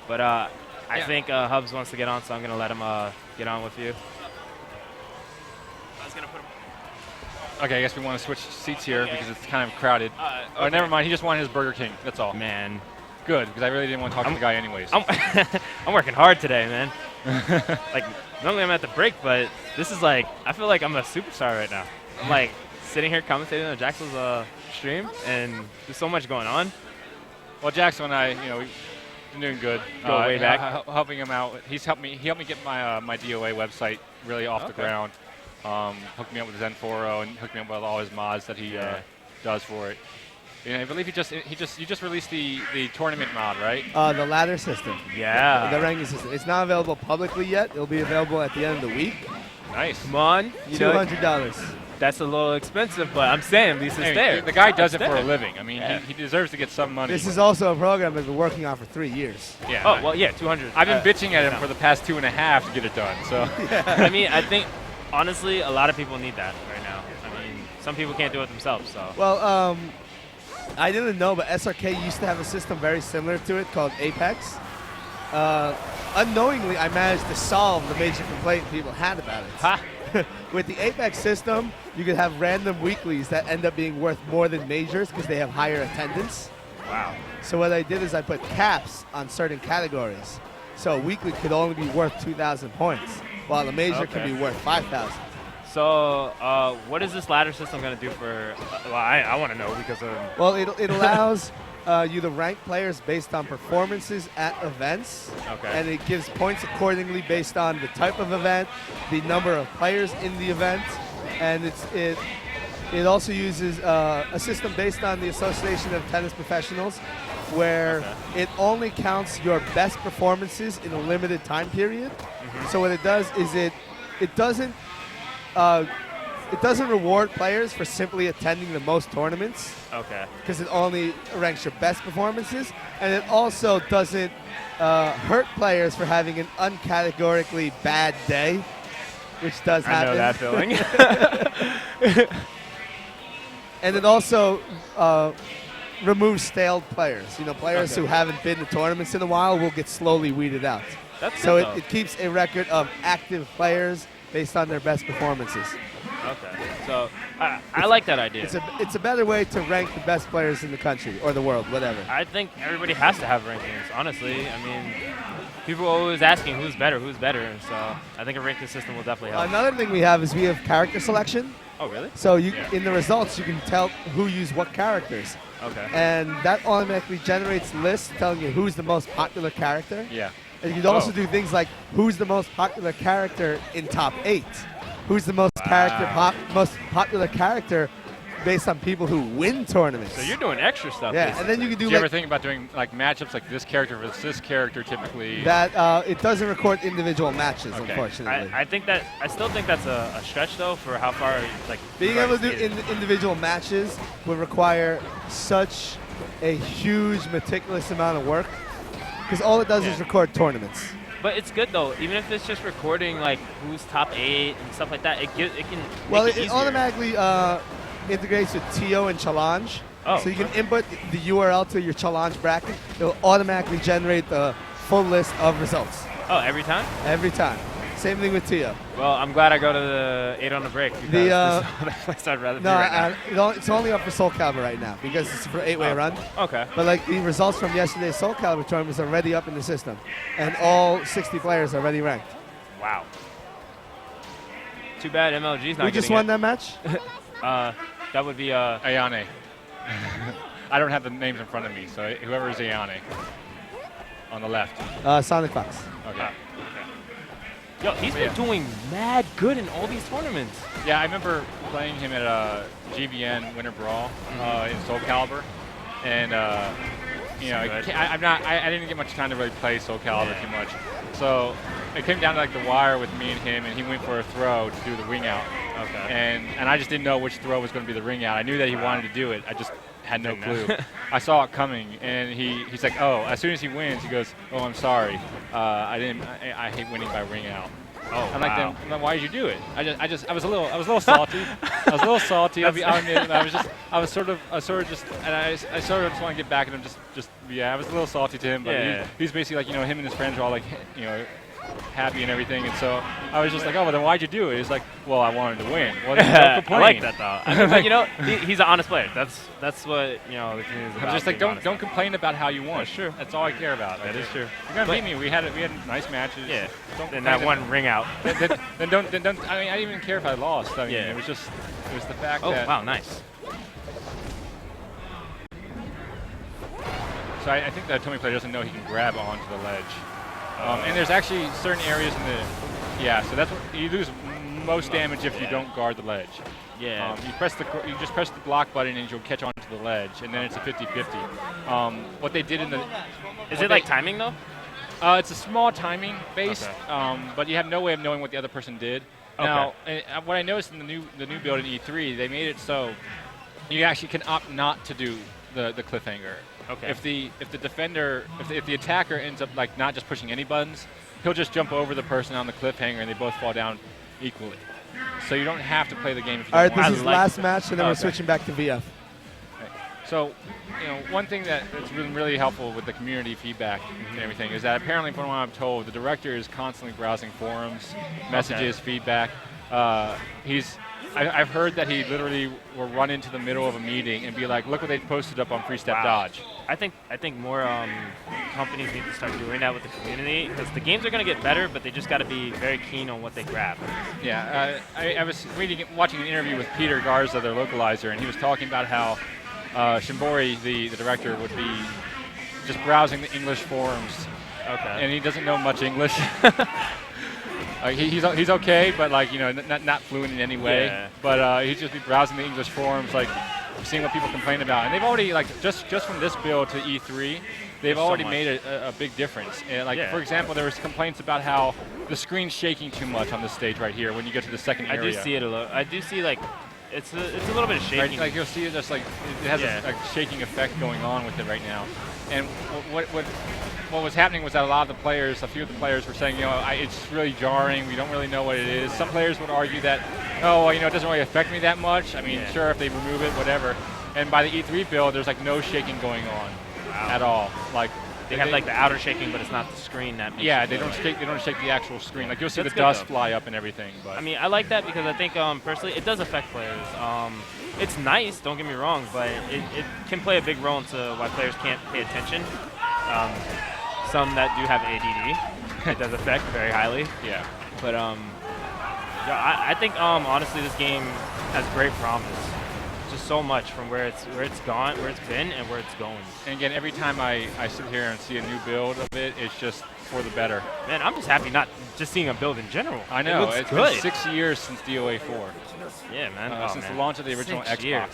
But I think Hubs wants to get on, so I'm going to let him get on with you. I was going to put him. Okay, I guess we want to switch seats here because it's kind of crowded. Oh, never mind. He just wanted his Burger King. That's all. Man. Good, because I really didn't want to talk to the guy anyways. I'm working hard today, man. Like, normally I'm at the break, but this is like, I feel like I'm a superstar right now. I'm like sitting here commentating on Jaxel's stream, and there's so much going on. Well, Jackson and I, we've been doing good. Go way back. Helping him out. He helped me get my my DOA website really off the ground. Hooked me up with his N4O and hooked me up with all his mods that he does for it. I believe you just released the tournament mod, right? The ladder system. Yeah. The ranking system. It's not available publicly yet. It'll be available at the end of the week. Nice. Come on. $200. That's a little expensive, but I'm saying at least it's there. The guy does it for a living. I mean, he deserves to get some money. This is also a program I've been working on for 3 years. Yeah. Oh, well, yeah, 200. I've been bitching at him for the past 2.5 to get it done. So. I mean, I think, honestly, a lot of people need that right now. I mean, some people can't do it themselves, so. Well, I didn't know, but SRK used to have a system very similar to it called Apex. Unknowingly, I managed to solve the major complaint people had about it. Ha! With the Apex system, you could have random weeklies that end up being worth more than majors because they have higher attendance. Wow. So what I did is I put caps on certain categories. So a weekly could only be worth 2,000 points, while a major can be worth 5,000. So what is this ladder system going to do for well, I want to know because of... Well, it allows you to rank players based on performances at events. Okay. And it gives points accordingly based on the type of event, the number of players in the event, and it also uses a system based on the Association of Tennis Professionals where it only counts your best performances in a limited time period. So what it does is it doesn't reward players for simply attending the most tournaments. Okay. Because it only ranks your best performances, and it also doesn't hurt players for having an uncategorically bad day, which does happen. I know that feeling. And it also removes stale players. Players who haven't been to tournaments in a while will get slowly weeded out. That's so good, it keeps a record of active players based on their best performances. Okay. So I like that idea. It's a better way to rank the best players in the country or the world, whatever. I think everybody has to have rankings, honestly. I mean, people are always asking who's better, so I think a ranking system will definitely help. Another thing we have is we have character selection. Oh, really? So in the results, you can tell who used what characters. Okay. And that automatically generates lists telling you who's the most popular character. Yeah. And you can also do things like who's the most popular character in top 8. Who's the most most popular character based on people who win tournaments. So you're doing extra stuff. Yeah, and then you can do. Do you ever think about doing like matchups like this character versus this character typically? That it doesn't record individual matches, unfortunately. I still think that's a stretch though for how far being able to do individual matches would require such a huge, meticulous amount of work because all it does is record tournaments. But it's good though, even if it's just recording like who's top 8 and stuff like that. It can. Well, make it automatically integrates with TO and Challenge. So you can input the URL to your challenge bracket. It'll automatically generate the full list of results. Oh, every time? Every time. Same thing with TO. Well, I'm glad I go to the 8 on the break because this is the place I'd rather be right now. It's only up for Soul Calibur right now because it's for 8-way run. Okay. But like the results from yesterday's Soul Calibur tournament are already up in the system. And all 60 players are already ranked. Wow. Too bad MLG's not We just won that match? That would be Ayane. I don't have the names in front of me, so whoever is Ayane on the left. SonicFox. Okay. Yo, he's been doing mad good in all these tournaments. Yeah, I remember playing him at GVN Winter Brawl in Soul Calibur, and I didn't get much time to really play Soul Calibur too much, so it came down to like the wire with me and him, and he went for a throw to do the wing out. Okay. And I just didn't know which throw was going to be the ring out. I knew that he wanted to do it. I just had no clue. I saw it coming, and he's like, oh, as soon as he wins, he goes, oh, I'm sorry. I hate winning by ring out. Oh, I'm like, wow. then why did you do it? I was a little salty. I was a little salty. I'll admit, I sort of just want to get back at him. I was a little salty to him, but he's basically like, him and his friends are all like, happy and everything, and so I was just like, oh, well then why'd you do it? He's like, well, I wanted to win. Well, then don't complain. I like that though. But, he's an honest player. That's what the community is about. I'm just like, don't complain about how you won. That's true. That's all I care about. That is true. You're gonna beat me. We had nice matches. Yeah. Don't that one ring out. then don't. I mean, I didn't even care if I lost. I mean, it was the fact that. Oh wow, nice. So I think the Tomy player doesn't know he can grab onto the ledge. And there's actually certain areas in the, so that's what you lose most damage if you don't guard the ledge. Yeah. You just press the block button and you'll catch onto the ledge, and then it's a 50-50. What they did in the, is it like timing though? It's a small timing based, but you have no way of knowing what the other person did. Now, what I noticed in the new build in E3, they made it so you actually can opt not to do the cliffhanger. Okay. If the defender, if the attacker ends up like not just pushing any buttons, he'll just jump over the person on the cliffhanger and they both fall down equally. So you don't have to play the game if you don't want to. All right, this is last match, and then we're switching back to VF. Okay. So, one thing that's been really helpful with the community feedback and everything is that apparently, from what I'm told, the director is constantly browsing forums, messages, feedback. I've heard that he literally will run into the middle of a meeting and be like, "Look what they posted up on Free Step Dodge." I think more companies need to start doing that with the community, because the games are going to get better, but they just got to be very keen on what they grab. Yeah, I was watching an interview with Peter Garza, their localizer, and he was talking about how Shimbori, the director, would be just browsing the English forums. Okay. And he doesn't know much English. He's okay, but not fluent in any way. Yeah. But he'd just be browsing the English forums, seeing what people complain about. And they've already just from this build to E3, they've already made a big difference. And for example, there was complaints about how the screen's shaking too much on this stage right here when you get to the second area. I do see it a little. I do see it's a little bit of shaking. Right, you'll see it just it has a shaking effect going on with it right now. And what was happening was that a few of the players were saying, it's really jarring. We don't really know what it is. Some players would argue that, it doesn't really affect me that much. I mean, sure, if they remove it, whatever. And by the E3 build, there's no shaking going on at all. They have the outer shaking, but it's not the screen that makes they don't shake the actual screen. You'll see the dust fly up and everything. But I mean, I like that because I think personally it does affect players. It's nice, don't get me wrong, but it can play a big role into why players can't pay attention. Some that do have ADD, it does affect very highly. Yeah. But I think honestly this game has great promise. Just so much from where it's been, and where it's going. And again, every time I sit here and see a new build of it, it's just for the better. Man, I'm just happy not just seeing a build in general. I know. It's been 6 years since DOA5. Yeah, man. Since the launch of the original Xbox.